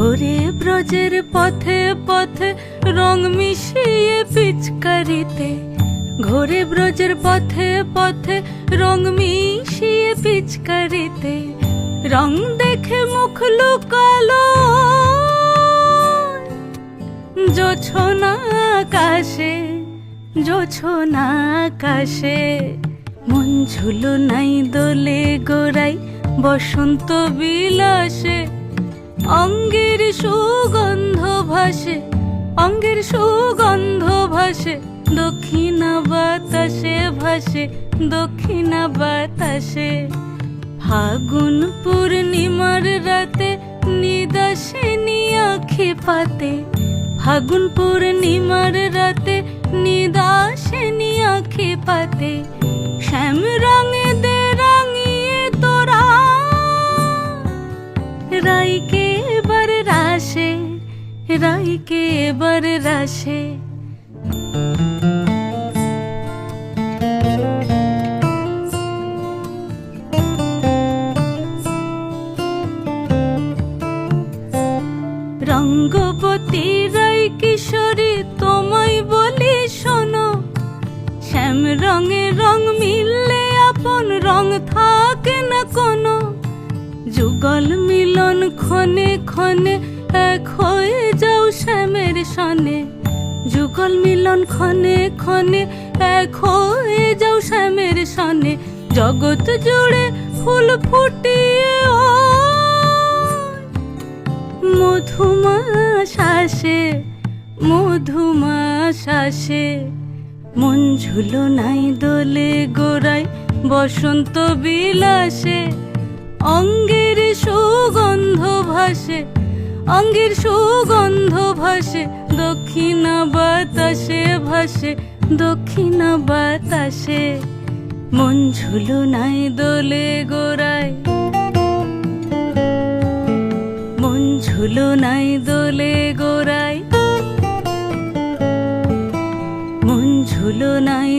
ঘোরে ব্রজের পথে পথে রং মিশিয়ে পিচকারিতে, ঘোরে ব্রজের পথে পথে রং মিশিয়ে পিচকারিতে, রং দেখে মুখ লুকালো জোছনা আকাশে, জোছনা আকাশে। মন ঝুলো নাই দোলে গোড়াই বসন্ত বিলাসে, অঙ্গের সুগন্ধ ভাসে, অঙ্গের সুগন্ধ ভাসে, দক্ষিণা বাতাসে ভাসে, দক্ষিণা বাতাসে। ফাগুন পূর্ণিমার রাতে নিদাসিনী আঁখি পাতে, ফাগুন পূর্ণিমার রাতে নিদাসিনী আঁখি পাতে। শ্যাম রঙে দে রাঙিয়ে তোরা রাইকে এবার রাশে, রাইকে এবার রাশে। রঙ্গবতী রাই কিশোরী তোমায় বলি শোনো, শ্যাম রঙে রং মিললে আপন রং থাকে না কোনো। যুগল মিলন ক্ষণে ক্ষণে এক হয়ে যাও শ্যামের সনে, যুগল মিলন ক্ষণে ক্ষণে এক হয়ে যাও শ্যামের সনে। জগৎ জুড়ে ফুল ফুটিয়ে মধুমাশাসে, মধুমাশাসে। মন ঝুলো নাই দোলে গোড়াই বসন্ত বিলাসে, অঙ্গের সুগন্ধ ভাসে, অঙ্গের সুগন্ধ ভাসে, দক্ষিণা বাতাসে ভাসে, দক্ষিণা বাতাসে। মন ঝুলো নাই দোলে গোড়াই, মন ঝুলো নাই দোলে গোড়াই, মন ঝুলো নাই